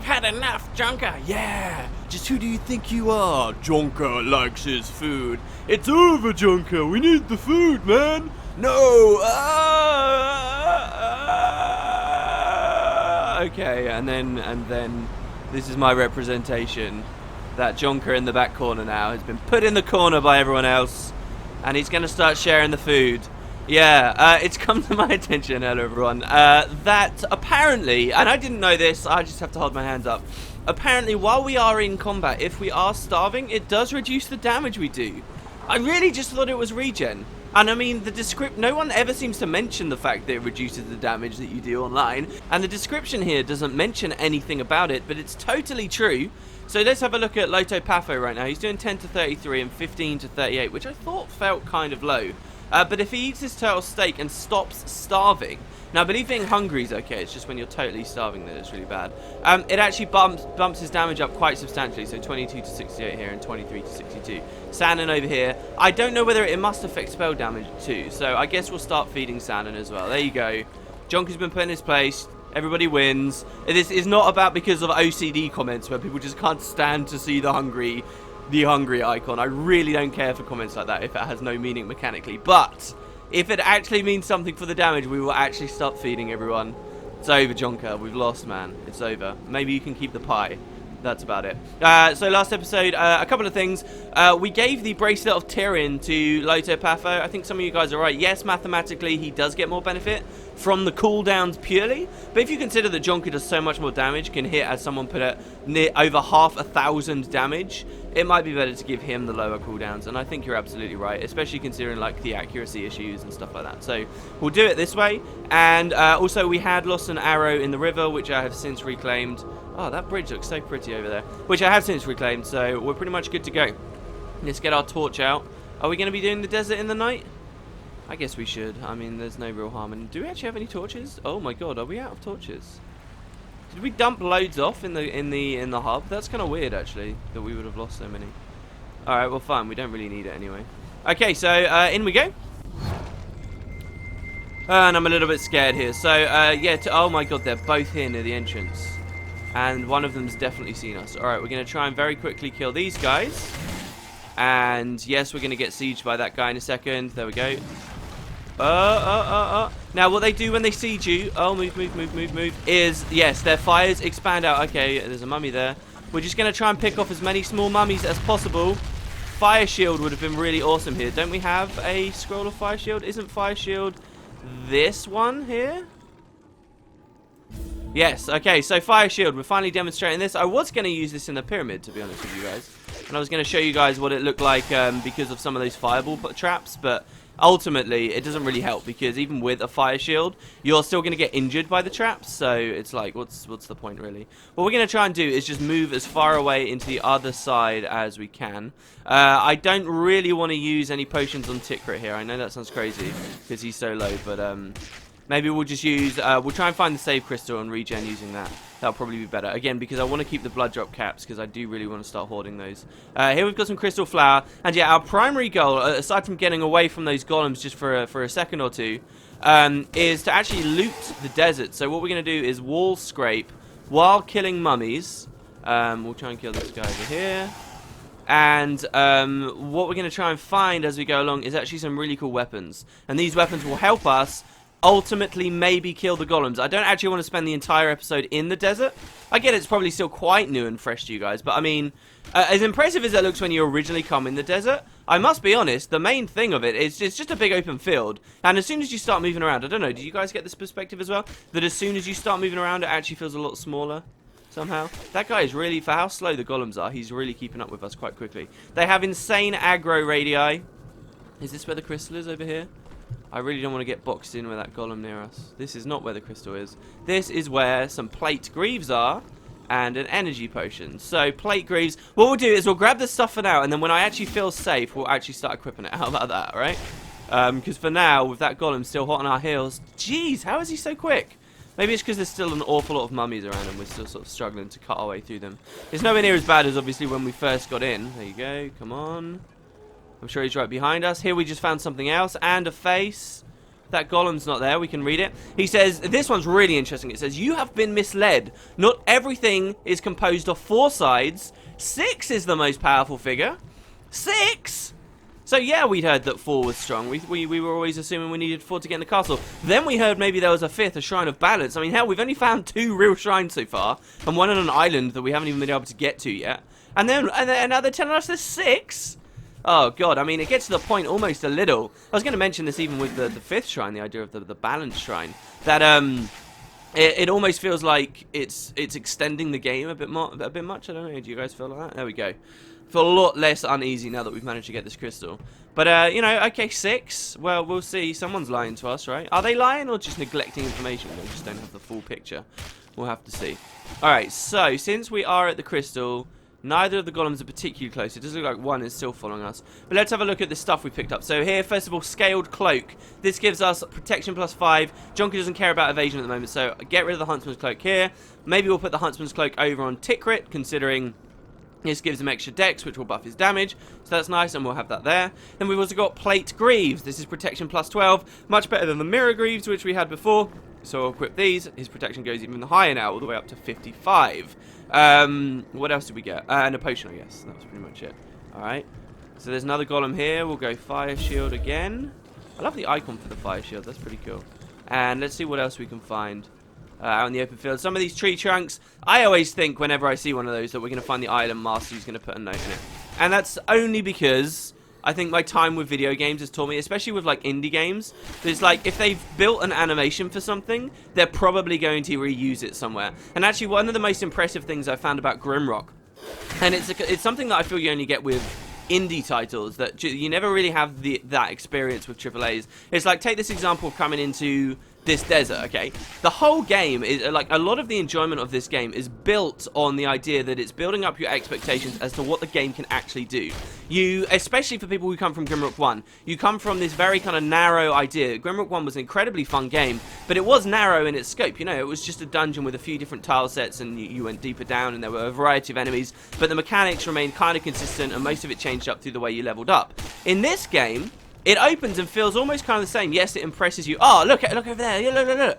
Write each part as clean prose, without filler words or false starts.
We've had enough, Junker. Yeah. Just who do you think you are? Junker likes his food. It's over, Junker. We need the food, man. No. Okay, and then this is my representation. That Junker in the back corner now has been put in the corner by everyone else, and he's going to start sharing the food. Yeah, it's come to my attention, hello everyone, that apparently, and I didn't know this, I just have to hold my hands up, apparently while we are in combat, if we are starving, it does reduce the damage we do. I really just thought it was regen. And I mean, no one ever seems to mention the fact that it reduces the damage that you do online, and the description here doesn't mention anything about it, but it's totally true. So let's have a look at Loto Pafo right now. He's doing 10 to 33 and 15 to 38, which I thought felt kind of low. But if he eats his turtle steak and stops starving, now I believe being hungry is okay, it's just when you're totally starving that it's really bad. It actually bumps his damage up quite substantially, so 22 to 68 here and 23 to 62. Sandon over here, I don't know whether it must affect spell damage too, so I guess we'll start feeding Sandon as well. There you go. Junker's been put in his place. Everybody wins. This is not about because of OCD comments where people just can't stand to see the hungry icon. I really don't care for comments like that if it has no meaning mechanically. But if it actually means something for the damage, we will actually start feeding everyone. It's over, Jonker. We've lost, man. It's over. Maybe you can keep the pie. That's about it. So last episode, a couple of things. We gave the Bracelet of Tyrion to Loto Pafo. I think some of you guys are right. Yes, mathematically, he does get more benefit from the cooldowns purely. But if you consider that Jonker does so much more damage, can hit, as someone put it, near over 1,000 damage, it might be better to give him the lower cooldowns. And I think you're absolutely right, especially considering like the accuracy issues and stuff like that. So we'll do it this way. And also we had lost an arrow in the river, which I have since reclaimed. Oh, that bridge looks so pretty over there, which I have since reclaimed, so we're pretty much good to go. Let's get our torch out. Are we going to be doing the desert in the night? I guess we should. I mean, there's no real harm. And do we actually have any torches? Oh my god, are we out of torches? Did we dump loads off in the hub? That's kind of weird, actually, that we would have lost so many. All right, well, fine. We don't really need it anyway. Okay, so in we go. And I'm a little bit scared here. So yeah. Oh my god, they're both here near the entrance. And one of them's definitely seen us. Alright, we're going to try and very quickly kill these guys. And yes, we're going to get sieged by that guy in a second. There we go. Now, what they do when they siege you... Oh, move. Is, yes, their fires expand out. Okay, there's a mummy there. We're just going to try and pick off as many small mummies as possible. Fire shield would have been really awesome here. Don't we have a scroll of fire shield? Isn't fire shield this one here? Yes, okay, so fire shield, we're finally demonstrating this. I was going to use this in the pyramid, to be honest with you guys. And I was going to show you guys what it looked like because of some of those fireball traps. But ultimately, it doesn't really help because even with a fire shield, you're still going to get injured by the traps. So it's like, what's the point, really? What we're going to try and do is just move as far away into the other side as we can. I don't really want to use any potions on Tikrit here. I know that sounds crazy because he's so low, but... maybe we'll just use, we'll try and find the save crystal and regen using that. That'll probably be better. Again, because I want to keep the blood drop caps, because I do really want to start hoarding those. Here we've got some crystal flour. And yeah, our primary goal, aside from getting away from those golems just for a second or two, is to actually loot the desert. So what we're going to do is wall scrape while killing mummies. We'll try and kill this guy over here. And what we're going to try and find as we go along is actually some really cool weapons. And these weapons will help us ultimately maybe kill the golems. I don't actually want to spend the entire episode in the desert. I get it's probably still quite new and fresh to you guys, but I mean, as impressive as it looks when you originally come in the desert, I must be honest, the main thing of it is it's just a big open field, and as soon as you start moving around, I don't know, do you guys get this perspective as well? That as soon as you start moving around, it actually feels a lot smaller somehow. That guy is really, for how slow the golems are, he's really keeping up with us quite quickly. They have insane aggro radii. Is this where the crystal is over here? I really don't want to get boxed in with that golem near us. This is not where the crystal is. This is where some plate greaves are and an energy potion. So, plate greaves. What we'll do is we'll grab this stuff for now, and then when I actually feel safe, we'll actually start equipping it. How about that, right? Because for now, with that golem still hot on our heels, jeez, how is he so quick? Maybe it's because there's still an awful lot of mummies around and we're still sort of struggling to cut our way through them. It's nowhere near as bad as obviously when we first got in. There you go, come on. I'm sure he's right behind us. Here we just found something else and a face. that golem's not there. We can read it. He says, this one's really interesting. It says, you have been misled. Not everything is composed of 4 sides. 6 is the most powerful figure. 6? So yeah, we'd heard that 4 was strong. We were always assuming we needed 4 to get in the castle. Then we heard maybe there was a 5th, a Shrine of Balance. I mean, hell, we've only found 2 real shrines so far, and one on an island that we haven't even been able to get to yet. And now they're telling us there's 6? Oh god, I mean, it gets to the point almost a little. I was going to mention this even with the 5th shrine, the idea of the Balance Shrine. That it almost feels like it's extending the game a bit much. I don't know. Do you guys feel like that? There we go. Feel a lot less uneasy now that we've managed to get this crystal. But, you know, okay, 6. Well, we'll see. Someone's lying to us, right? Are they lying or just neglecting information? They just don't have the full picture. We'll have to see. Alright, so, since we are at the crystal, neither of the golems are particularly close. It does look like one is still following us. But let's have a look at the stuff we picked up. So here, first of all, Scaled Cloak. This gives us protection +5. Jonker doesn't care about evasion at the moment, so get rid of the Huntsman's Cloak here. Maybe we'll put the Huntsman's Cloak over on Tikrit, considering this gives him extra dex, which will buff his damage. So that's nice, and we'll have that there. Then we've also got Plate Greaves. This is protection +12. Much better than the Mirror Greaves, which we had before. So I'll equip these. His protection goes even higher now, all the way up to 55. What else did we get? And a potion, I guess. That was pretty much it. Alright. So there's another golem here. We'll go Fire Shield again. I love the icon for the Fire Shield. That's pretty cool. And let's see what else we can find out in the open field. Some of these tree trunks, I always think whenever I see one of those that we're going to find the island master who's going to put a note in it. And that's only because I think my time with video games has taught me, especially with like indie games, there's like, if they've built an animation for something, they're probably going to reuse it somewhere. And actually one of the most impressive things I found about Grimrock, and it's something that I feel you only get with indie titles, that you never really have that experience with AAAs. It's like, take this example of coming into this desert, okay? The whole game is, like, a lot of the enjoyment of this game is built on the idea that it's building up your expectations as to what the game can actually do. You, especially for people who come from Grimrock 1, you come from this very kind of narrow idea. Grimrock 1 was an incredibly fun game, but it was narrow in its scope, you know? It was just a dungeon with a few different tile sets, and you went deeper down, and there were a variety of enemies, but the mechanics remained kind of consistent, and most of it changed up through the way you leveled up. In this game, it opens and feels almost kind of the same. Yes, it impresses you. Oh, look over there. Yeah, look.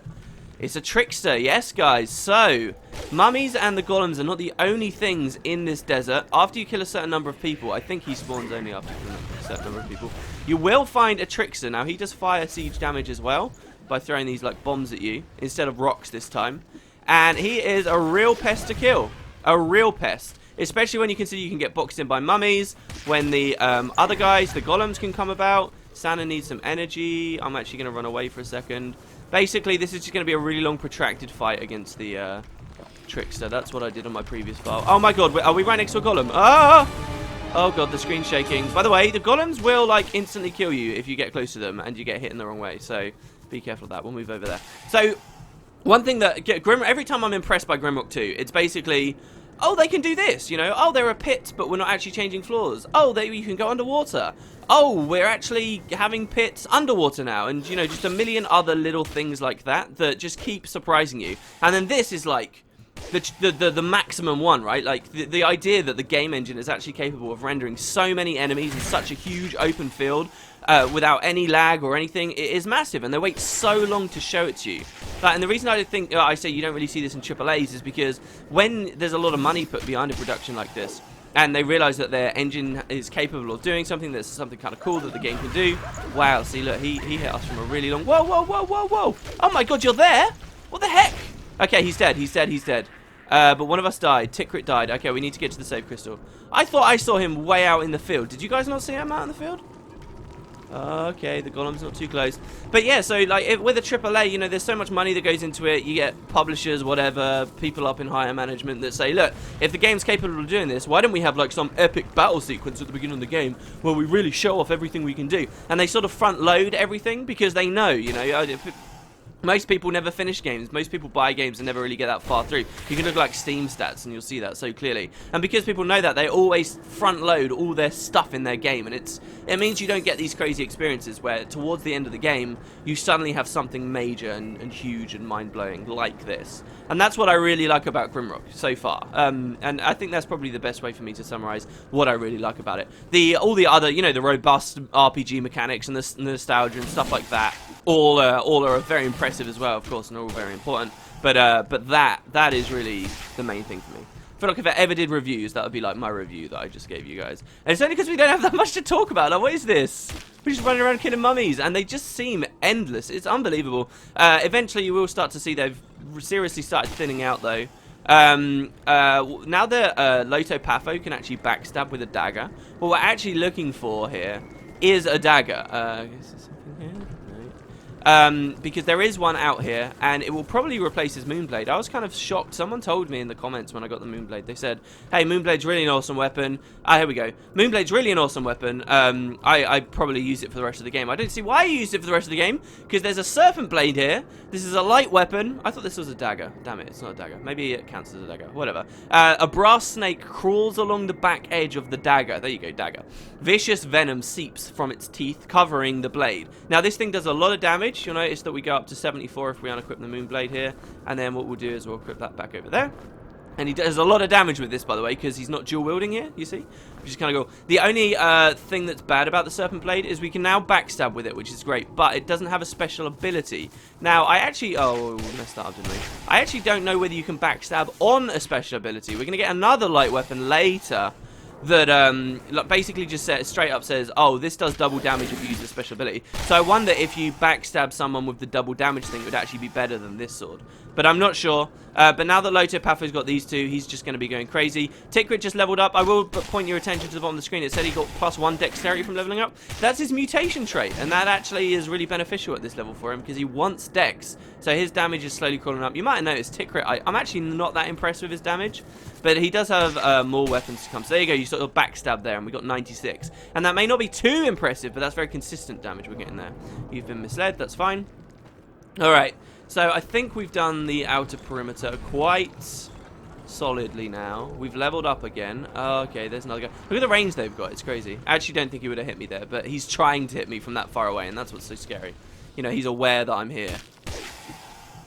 It's a trickster. Yes, guys. So, mummies and the golems are not the only things in this desert. After you kill a certain number of people, I think he spawns only after killing a certain number of people, you will find a trickster. Now, he does fire siege damage as well by throwing these, like, bombs at you instead of rocks this time. And he is a real pest to kill. A real pest. Especially when you consider you can get boxed in by mummies, when the other guys, the golems, can come about. Santa needs some energy. I'm actually going to run away for a second. Basically, this is just going to be a really long, protracted fight against the trickster. That's what I did on my previous file. Oh my god, are we right next to a golem? Ah! Oh god, the screen's shaking. By the way, the golems will, like, instantly kill you if you get close to them and you get hit in the wrong way. So, be careful of that. We'll move over there. So, one thing that... every time I'm impressed by Grimrock 2, it's basically... oh, they can do this, you know. Oh, there are pits, but we're not actually changing floors. Oh, you can go underwater. Oh, we're actually having pits underwater now. And, you know, just a million other little things like that that just keep surprising you. And then this is like the maximum one, right? Like the idea that the game engine is actually capable of rendering so many enemies in such a huge open field without any lag or anything, it is massive, and they wait so long to show it to you. And the reason I think I say you don't really see this in AAAs is because when there's a lot of money put behind a production like this, and they realize that their engine is capable of doing something that's something kind of cool that the game can do. Wow, see, look, he hit us from a really long... whoa, whoa, whoa, whoa, whoa! Oh my god, you're there? What the heck? Okay, he's dead, he's dead. But one of us died. Tikrit died. Okay, we need to get to the save crystal. I thought I saw him way out in the field. Did you guys not see him out in the field? Okay, the golem's not too close. But yeah, so like with a AAA, you know, there's so much money that goes into it. You get publishers, whatever, people up in higher management that say, look, if the game's capable of doing this, why don't we have like some epic battle sequence at the beginning of the game where we really show off everything we can do? And they sort of front load everything because they know, you know, most people never finish games. Most people buy games and never really get that far through. You can look like Steam stats and you'll see that so clearly. And because people know that, they always front load all their stuff in their game. And it means you don't get these crazy experiences where towards the end of the game, you suddenly have something major and huge and mind-blowing like this. And that's what I really like about Grimrock so far. And I think that's probably the best way for me to summarize what I really like about it. All the other, you know, the robust RPG mechanics and the nostalgia and stuff like that, all are very impressive as well, of course, and all very important. But that is really the main thing for me. I feel like if I ever did reviews, that would be like my review that I just gave you guys. And it's only because we don't have that much to talk about. Like, what is this? We're just running around killing mummies, and they just seem endless. It's unbelievable. Eventually, you will start to see they've seriously started thinning out, though. Now that Lotopatho can actually backstab with a dagger, what we're actually looking for here is a dagger. Is there something here? No. Because there is one out here, and it will probably replace his Moonblade. I was kind of shocked. Someone told me in the comments when I got the Moonblade. They said, hey, Moonblade's really an awesome weapon. Here we go. Moonblade's really an awesome weapon. I probably use it for the rest of the game. I don't see why you used it for the rest of the game, because there's a Serpent Blade here. This is a light weapon. I thought this was a dagger. Damn it, it's not a dagger. Maybe it counts as a dagger. Whatever. A brass snake crawls along the back edge of the dagger. There you go, dagger. Vicious venom seeps from its teeth, covering the blade. Now, this thing does a lot of damage. You'll notice that we go up to 74 if we unequip the Moonblade here. And then what we'll do is we'll equip that back over there. And he does a lot of damage with this, by the way, because he's not dual wielding here, you see? Which is kind of cool. The only thing that's bad about the Serpent Blade is we can now backstab with it, which is great, but it doesn't have a special ability. Now, I actually... Oh, we messed that up, didn't we? I actually don't know whether you can backstab on a special ability. We're going to get another light weapon later that basically just straight up says, oh, this does double damage if you use the special ability. So I wonder if you backstab someone with the double damage thing, it would actually be better than this sword. But I'm not sure. But now that Lotopatho's got these two, he's just going to be going crazy. Tickrit just leveled up. I will point your attention to the bottom of the screen. It said he got +1 dexterity from leveling up. That's his mutation trait, and that actually is really beneficial at this level for him because he wants dex. So his damage is slowly crawling up. You might have noticed Tickrit, I'm actually not that impressed with his damage, but he does have more weapons to come. So there you go, you sort of backstab there, and we got 96. And that may not be too impressive, but that's very consistent damage we're getting there. You've been misled, that's fine. Alright. So I think we've done the outer perimeter quite solidly now. We've leveled up again. Oh, okay, there's another guy. Look at the range they've got. It's crazy. I actually don't think he would have hit me there, but he's trying to hit me from that far away, and that's what's so scary. You know, he's aware that I'm here.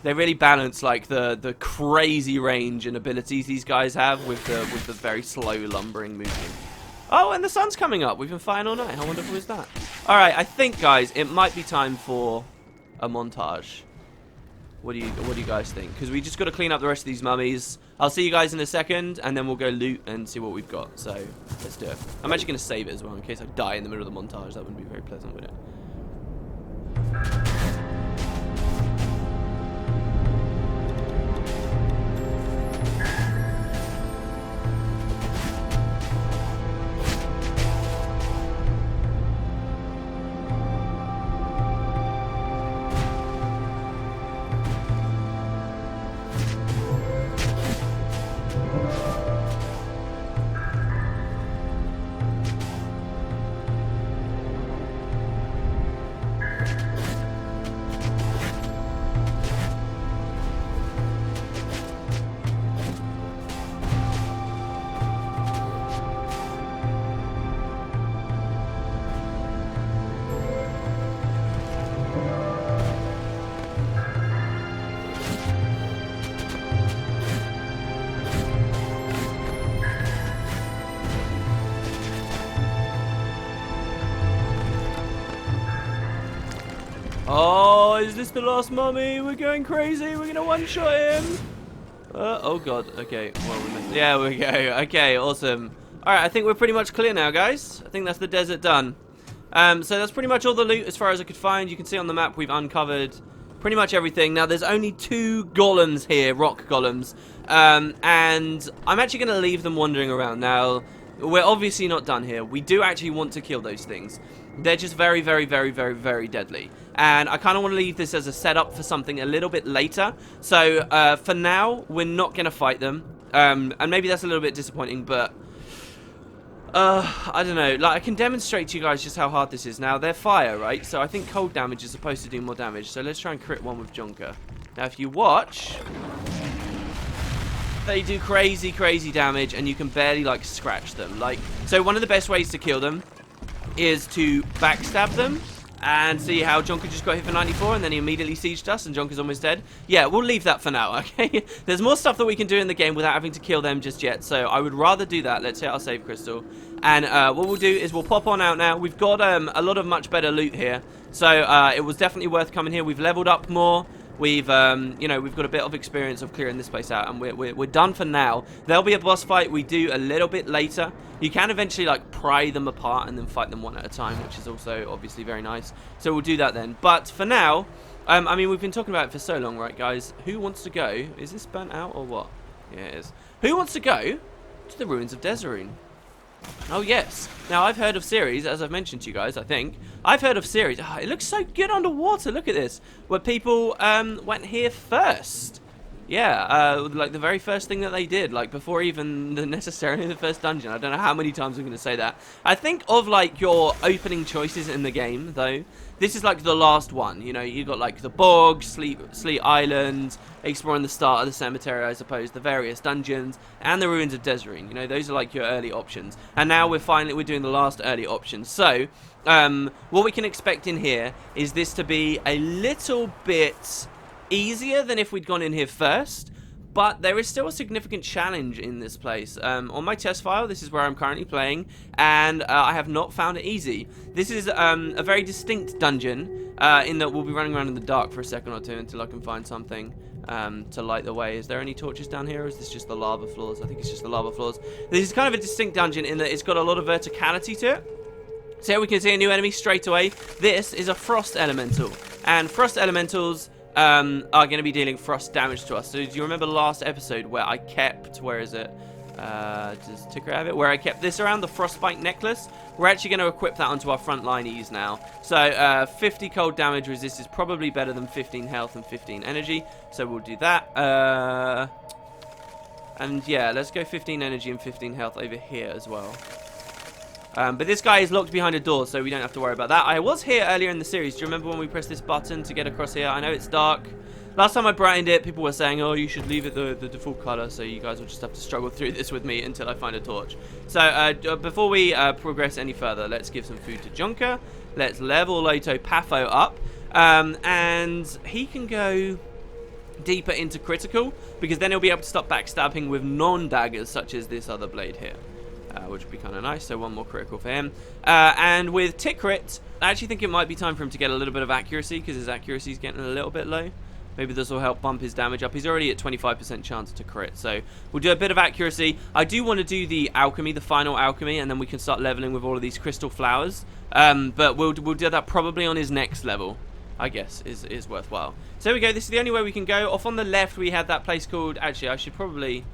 They really balance like the crazy range and abilities these guys have with the very slow lumbering movement. Oh, and the sun's coming up. We've been fighting all night. How wonderful is that? All right, I think, guys, it might be time for a montage. What do you guys think? Because we just got to clean up the rest of these mummies. I'll see you guys in a second, and then we'll go loot and see what we've got. So let's do it. I'm actually going to save it as well in case I die in the middle of the montage. That wouldn't be very pleasant, would it? Oh, is this the last mummy? We're going crazy. We're going to one-shot him. Oh, God. Okay. Well, yeah, we go. Okay, awesome. All right, I think we're pretty much clear now, guys. I think that's the desert done. So that's pretty much all the loot as far as I could find. You can see on the map we've uncovered pretty much everything. Now, there's only 2 golems here, rock golems. And I'm actually going to leave them wandering around. Now, we're obviously not done here. We do actually want to kill those things. They're just very, very, very, very, very deadly. And I kind of want to leave this as a setup for something a little bit later. So, for now, we're not going to fight them. And maybe that's a little bit disappointing, but... I don't know. Like, I can demonstrate to you guys just how hard this is. Now, they're fire, right? So I think cold damage is supposed to do more damage. So let's try and crit one with Jonker. Now, if you watch... they do crazy, crazy damage, and you can barely, like, scratch them. Like, so one of the best ways to kill them is to backstab them And see how Jonker just got hit for 94 and then he immediately sieged us and Jonker's almost dead. Yeah, we'll leave that for now, okay? There's more stuff that we can do in the game without having to kill them just yet. So I would rather do that. Let's hit our save crystal. And what we'll do is we'll pop on out now. We've got a lot of much better loot here. So it was definitely worth coming here. We've leveled up more. We've, you know, we've got a bit of experience of clearing this place out, and we're done for now. There'll be a boss fight we do a little bit later. You can eventually, like, pry them apart and then fight them one at a time, which is also obviously very nice. So we'll do that then. But for now, I mean, we've been talking about it for so long, right, guys? Who wants to go? Is this burnt out or what? Yeah, it is. Who wants to go to the ruins of Desarune? Oh, yes. Now, I've heard of series, as I've mentioned to you guys, I think. I've heard of series. Oh, it looks so good underwater. Look at this. Where people went here first. Yeah, like the very first thing that they did, like before even necessarily the first dungeon. I don't know how many times I'm going to say that. I think of like your opening choices in the game, though. This is like the last one, you know, you got like the bog, Sleep Island, exploring the start of the cemetery, I suppose, the various dungeons, and the ruins of Desarune. You know, those are like your early options. And now we're doing the last early options. So, what we can expect in here is this to be a little bit easier than if we'd gone in here first, but there is still a significant challenge in this place. On my test file, this is where I'm currently playing, and I have not found it easy. This is a very distinct dungeon, in that we'll be running around in the dark for a second or two until I can find something to light the way. Is there any torches down here, or is this just the lava floors? I think it's just the lava floors. This is kind of a distinct dungeon in that it's got a lot of verticality to it. So here we can see a new enemy straight away. This is a frost elemental, and frost elementals are going to be dealing frost damage to us. So do you remember last episode where I kept, where is it? Does Ticker have it? Where I kept this around, the frostbite necklace? We're actually going to equip that onto our frontline ease now. So 50 cold damage resist is probably better than 15 health and 15 energy. So we'll do that. And yeah, let's go 15 energy and 15 health over here as well. But this guy is locked behind a door, so we don't have to worry about that. I was here earlier in the series. Do you remember when we pressed this button to get across here? I know it's dark. Last time I brightened it, people were saying, oh, you should leave it the default color, so you guys will just have to struggle through this with me until I find a torch. So before we progress any further, let's give some food to Jonker. Let's level Loto Pafo up. And he can go deeper into critical, because then he'll be able to stop backstabbing with non-daggers, such as this other blade here. Which would be kind of nice, so one more critical for him. And with Tickrit, I actually think it might be time for him to get a little bit of accuracy, because his accuracy is getting a little bit low. Maybe this will help bump his damage up. He's already at 25% chance to crit, so we'll do a bit of accuracy. I do want to do the alchemy, the final alchemy, and then we can start leveling with all of these crystal flowers. But we'll do that probably on his next level, I guess, is worthwhile. So here we go. This is the only way we can go. Off on the left, we had that place called... Actually, I should probably...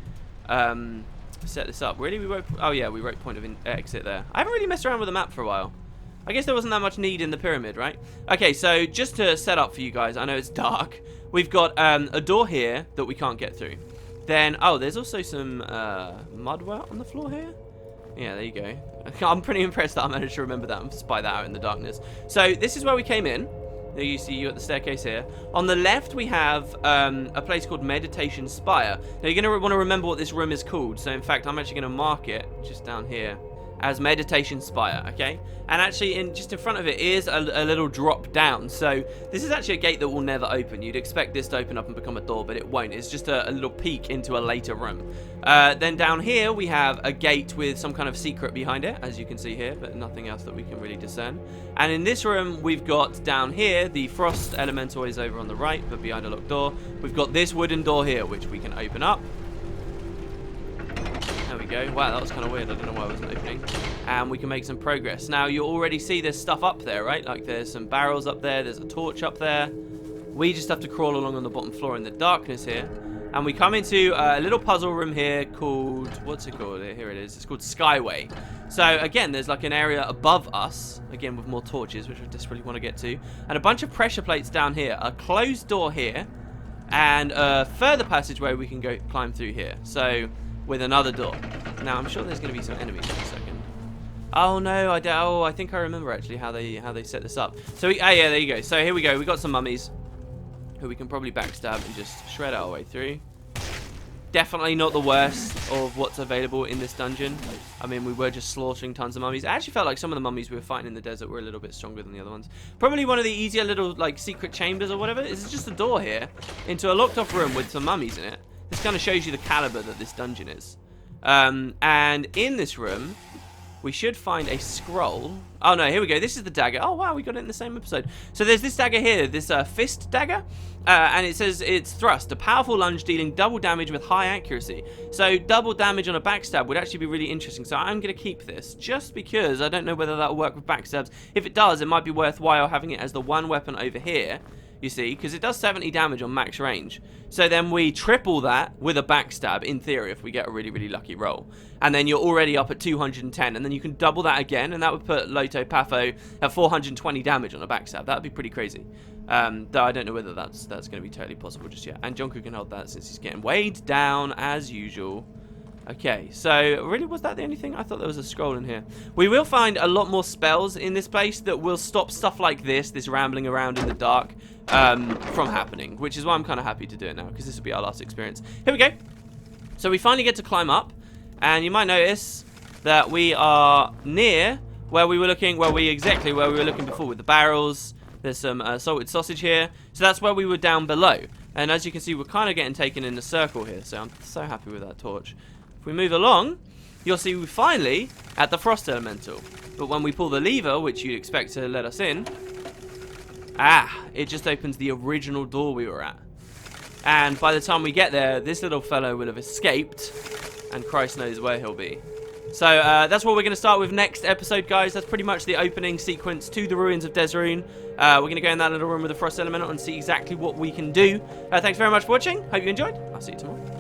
set this up. Really? We wrote... Oh, yeah, we wrote point of exit there. I haven't really messed around with the map for a while. I guess there wasn't that much need in the pyramid, right? Okay, so just to set up for you guys, I know it's dark. We've got a door here that we can't get through. Then, oh, there's also some mud on the floor here. Yeah, there you go. I'm pretty impressed that I managed to remember that and spy that out in the darkness. So this is where we came in. There you see you at the staircase here. On the left, we have a place called Meditation Spire. Now, you're going to want to remember what this room is called. So, in fact, I'm actually going to mark it just down here as Meditation Spire, okay? And actually, just in front of it is a little drop down. So, this is actually a gate that will never open. You'd expect this to open up and become a door, but it won't. It's just a little peek into a later room. Then down here, we have a gate with some kind of secret behind it, as you can see here, but nothing else that we can really discern. And in this room, we've got down here, the frost elemental is over on the right, but behind a locked door. We've got this wooden door here, which we can open up. There we go. Wow, that was kind of weird. I don't know why it wasn't opening. And we can make some progress. Now, you already see there's stuff up there, right? Like, there's some barrels up there. There's a torch up there. We just have to crawl along on the bottom floor in the darkness here. And we come into a little puzzle room here called... What's it called? Here it is. It's called Skyway. So, again, there's like an area above us. Again, with more torches, which I desperately want to get to. And a bunch of pressure plates down here. A closed door here. And a further passageway we can go climb through here. So... with another door. Now, I'm sure there's going to be some enemies in a second. Oh, no, I think I remember, actually, how they set this up. So, yeah, there you go. So, here we go. We got some mummies who we can probably backstab and just shred our way through. Definitely not the worst of what's available in this dungeon. I mean, we were just slaughtering tons of mummies. I actually felt like some of the mummies we were fighting in the desert were a little bit stronger than the other ones. Probably one of the easier little, like, secret chambers or whatever. Is just a door here into a locked-off room with some mummies in it. This kind of shows you the caliber that this dungeon is. And in this room, we should find a scroll. Oh, no, here we go. This is the dagger. Oh, wow, we got it in the same episode. So there's this dagger here, this fist dagger. And it says it's thrust, a powerful lunge dealing double damage with high accuracy. So double damage on a backstab would actually be really interesting. So I'm going to keep this just because I don't know whether that will work with backstabs. If it does, it might be worthwhile having it as the one weapon over here. You see, because it does 70 damage on max range. So then we triple that with a backstab, in theory, if we get a really, really lucky roll. And then you're already up at 210, and then you can double that again, and that would put Loto Pafo at 420 damage on a backstab. That would be pretty crazy. Though I don't know whether that's going to be totally possible just yet. And Jonku can hold that since he's getting weighed down, as usual. Okay, so really, was that the only thing? I thought there was a scroll in here. We will find a lot more spells in this place that will stop stuff like this rambling around in the dark, from happening, which is why I'm kind of happy to do it now, because this will be our last experience. Here we go. So we finally get to climb up, and you might notice that we are near where we were looking, exactly where we were looking before with the barrels. There's some salted sausage here, so that's where we were down below. And as you can see, we're kind of getting taken in a circle here, so I'm so happy with that torch. If we move along, you'll see we're finally at the frost elemental. But when we pull the lever, which you'd expect to let us in, it just opens the original door we were at. And by the time we get there, this little fellow will have escaped, and Christ knows where he'll be. So that's what we're going to start with next episode, guys. That's pretty much the opening sequence to the ruins of Desarune. We're going to go in that little room with the frost elemental and see exactly what we can do. Thanks very much for watching. Hope you enjoyed. I'll see you tomorrow.